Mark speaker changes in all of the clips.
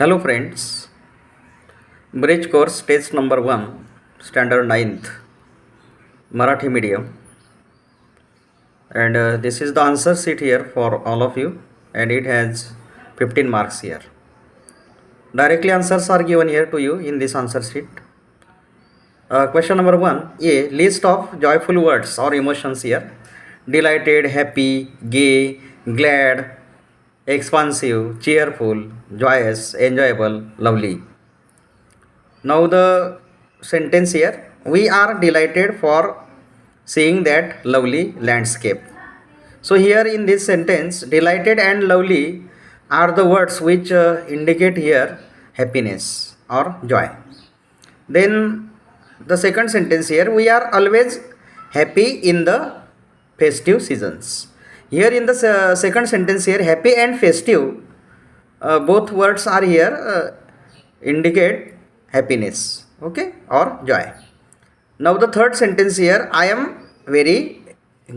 Speaker 1: Hello friends, Bridge course test number 1, standard 9th, Marathi medium, and this is the answer sheet here for all of you, and it has 15 marks here. Directly answers are given here to you in this answer sheet. Question number 1, A, list of joyful words or emotions here: delighted, happy, gay, glad, expansive, cheerful, joyous, enjoyable, lovely. Now the sentence here, we are delighted for seeing that lovely landscape. So here in this sentence, delighted and lovely are the words which indicate here happiness or joy. Then the second sentence here, we are always happy in the festive seasons. Here in the second sentence here, happy and festive, both words are here indicate happiness, okay, or joy. Now the third sentence here, I am very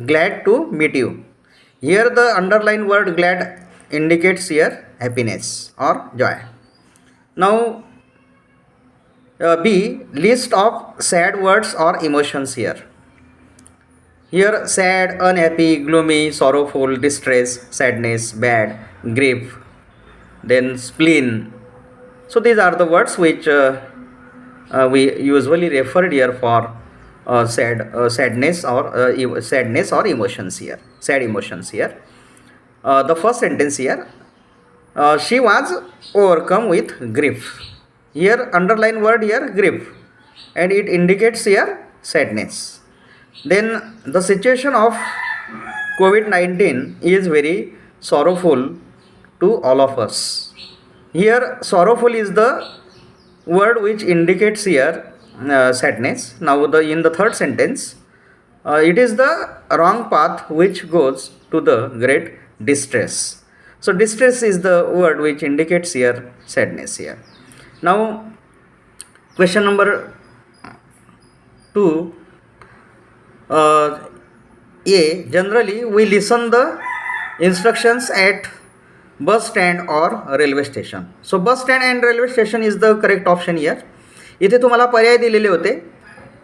Speaker 1: glad to meet you. Here the underlined word glad indicates here happiness or joy. Now B, list of sad words or emotions here. Here sad, unhappy, gloomy, sorrowful, distress, sadness, bad, grief, then spleen. So these are the words which we usually referred here for sadness or emotions here, sad emotions here. The first sentence here, she was overcome with grief. Here underline word here grief, and it indicates here sadness. Then the situation of COVID-19 is very sorrowful to all of us. Here sorrowful is the word which indicates here sadness. Now in the third sentence, it is the wrong path which goes to the great distress. So distress is the word which indicates here sadness here. Now question number 2, A, generally we listen the instructions at bus stand or railway station. So bus stand and railway station is the correct option here. इथे तुम्हाला पर्याय दिलेले होते,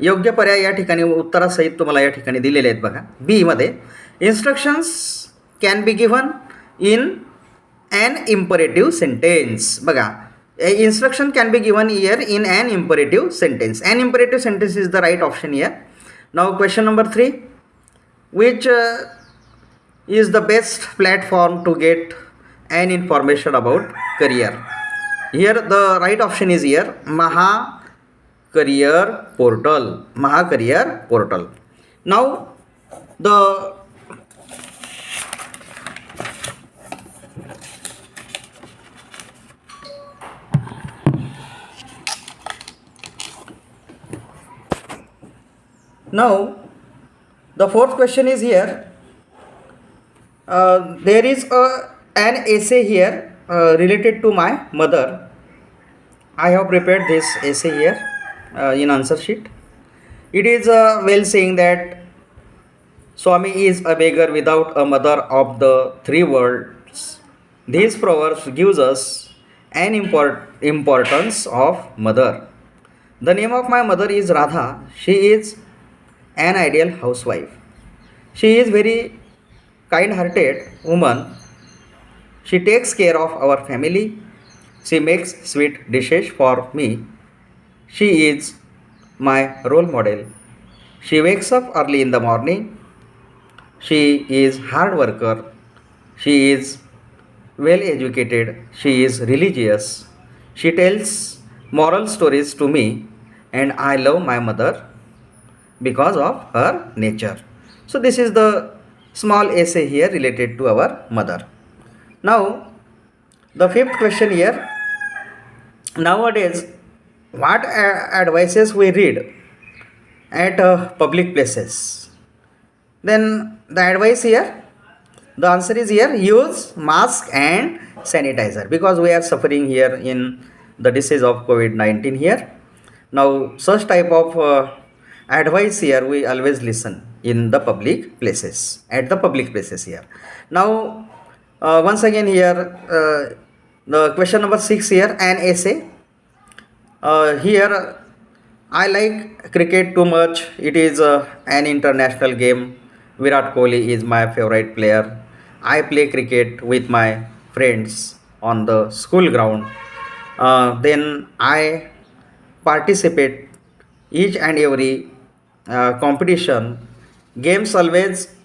Speaker 1: योग्य पर्याय या ठिकाणी उत्तरासहित तुम्हाला या ठिकाणी दिलेले आहेत बघा. बी मध्ये instructions can be given in an imperative sentence. बघा, instruction can be given here in an imperative sentence. An imperative sentence is the right option here. Now question number 3, which is the best platform to get an information about career? Here the right option is here Maha Career Portal. Maha Career Portal. Now the fourth question is here. There is an essay here related to my mother. I have prepared this essay here in answer sheet. It is well saying that Swami is a beggar without a mother of the three worlds. These proverbs gives us an importance of mother. The name of my mother is Radha. She is an ideal housewife. She is very kind-hearted woman. She takes care of our family. She makes sweet dishes for me. She is my role model. She wakes up early in the morning. She is hard worker. She is well educated. She is religious. She tells moral stories to me, and I love my mother because of her nature. So this is the small essay here related to our mother. Now the fifth question here, nowadays what advices we read at public places? Then the advice here, the answer is here use mask and sanitizer, because we are suffering here in the disease of COVID-19 here. Now such type of advice here we always listen in the public places, at the public places here. Now once again here The question number 6 here, an essay. Here I like cricket too much. It is an international game. Virat Kohli is my favorite player. I play cricket with my friends on the school ground. Then I participate each and every competition. Games always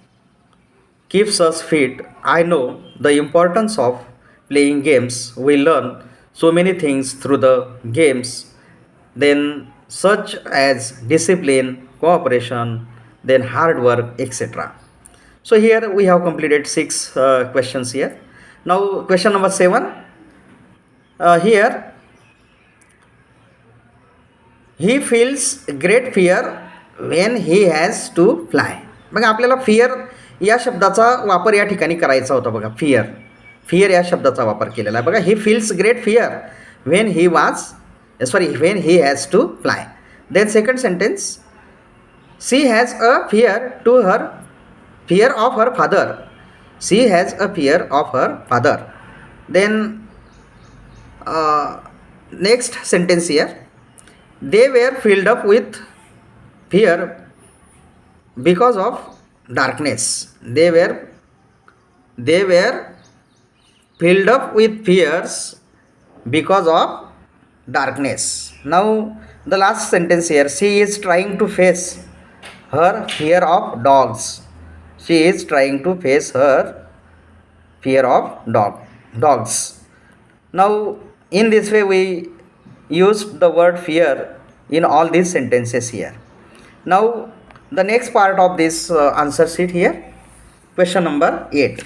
Speaker 1: keeps us fit. I know the importance of playing games. We learn so many things through the games, then such as discipline, cooperation, then hard work, etc. So here we have completed 6 questions here. Now question number 7. Here he feels great fear when he has to fly. बघा आपल्याला fear या शब्दाचा वापर या ठिकाणी करायचा होता. बघा फिअर या शब्दाचा वापर केलेला आहे. बघा he feels great fear when he when he has to fly. Then second sentence, she has a fear of her father. She has a fear of her father. Then next sentence here, they were filled up with fear because of darkness. They were filled up with fears because of darkness. Now the last sentence here, she is trying to face her fear of dogs. She is trying to face her fear of dogs. Now in this way we used the word fear in all these sentences here. Now the next part of this answer sheet here, question number 8.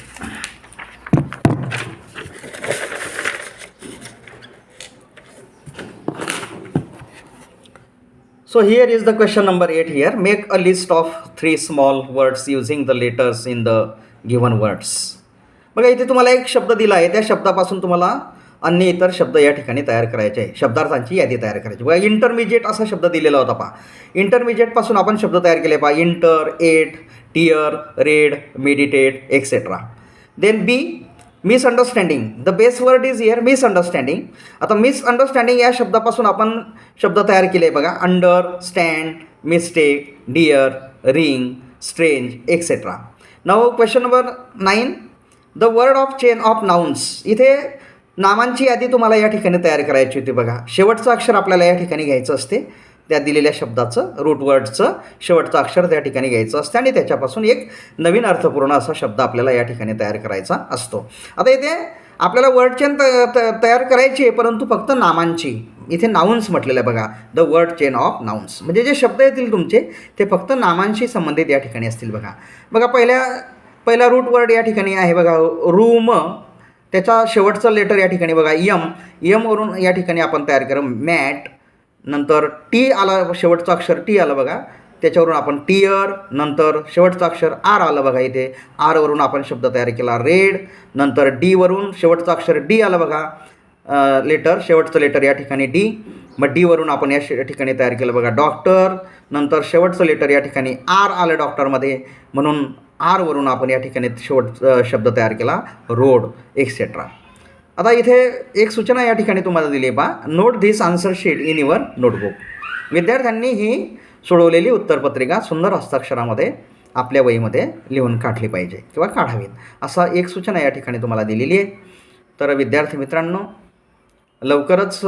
Speaker 1: So here is the question number 8 here. Make a list of 3 small words using the letters in the given words. बघा इथे तुम्हाला एक शब्द दिला आहे, त्या शब्दापासून तुम्हाला अन्य इतर शब्द या ठिकाणी तयार करायचे आहे. शब्दार्थांची यादी तयार करायची. बघा इंटरमिजिएट असा शब्द दिलेला होता पहा. इंटरमिजिएटपासून आपण शब्द तयार केले पहा. Inter, ate, tear, red, meditate, etcetera. Then B, misunderstanding. The best word is here misunderstanding. आता मिसअंडरस्टँडिंग या शब्दापासून आपण शब्द तयार केले बघा. Understand, mistake, dear, ring, strange, etcetera. Now question number 9, the word of chain of nouns. इथे नामांची यादी तुम्हाला या ठिकाणी तयार करायची होती. बघा शेवटचं अक्षर आपल्याला या ठिकाणी घ्यायचं असते. त्या दिलेल्या शब्दाचं रूट वर्डचं शेवटचं अक्षर त्या ठिकाणी घ्यायचं असतं आणि त्याच्यापासून एक नवीन अर्थपूर्ण असा शब्द आपल्याला या ठिकाणी तयार करायचा असतो. आता इथे आपल्याला वर्ड चेन तयार करायची आहे, परंतु फक्त नामांची. इथे नाउन्स म्हटलेलं आहे बघा. The word chain of nouns म्हणजे जे शब्द येतील तुमचे ते फक्त नामांशी संबंधित या ठिकाणी असतील. बघा पहिला रूट वर्ड या ठिकाणी आहे बघा रूम. त्याचा शेवटचं लेटर या ठिकाणी बघा यमवरून या ठिकाणी आपण तयार केलं मॅट. नंतर टी आला, शेवटचं अक्षर टी आलं बघा. त्याच्यावरून आपण टियर. नंतर शेवटचं अक्षर आर आलं बघा. इथे आरवरून आपण शब्द तयार केला रेड. नंतर डीवरून शेवटचं अक्षर डी आलं बघा. शेवटचं लेटर या ठिकाणी डी. मग डीवरून आपण या ठिकाणी तयार केलं बघा डॉक्टर. नंतर शेवटचं लेटर या ठिकाणी आर आलं डॉक्टरमध्ये, म्हणून आरवरून आपण या ठिकाणी शब्द तयार केला रोड, एक्सेट्रा. आता इथे एक सूचना या ठिकाणी तुम्हाला दिली आहे बा. Note this answer sheet in your notebook. विद्यार्थ्यांनी ही सोडवलेली उत्तरपत्रिका सुंदर हस्ताक्षरामध्ये आपल्या वहीमध्ये लिहून काढली पाहिजे किंवा काढावीत, असा एक सूचना या ठिकाणी तुम्हाला दिलेली आहे. तर विद्यार्थी मित्रांनो, लवकरच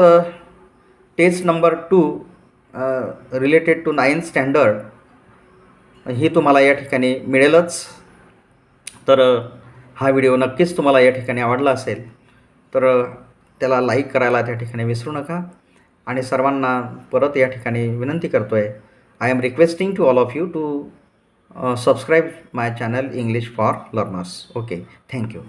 Speaker 1: test number 2 related to 9th standard ही तुम्हाला या ठिकाणी मिळेलच. तर हा व्हिडिओ नक्कीच तुम्हाला या ठिकाणी आवडला असेल तर त्याला लाईक करायला त्या ठिकाणी विसरू नका. आणि सर्वांना परत या ठिकाणी विनंती करतो आहे, I am requesting to all of you to subscribe my channel English for learners. Okay, thank you.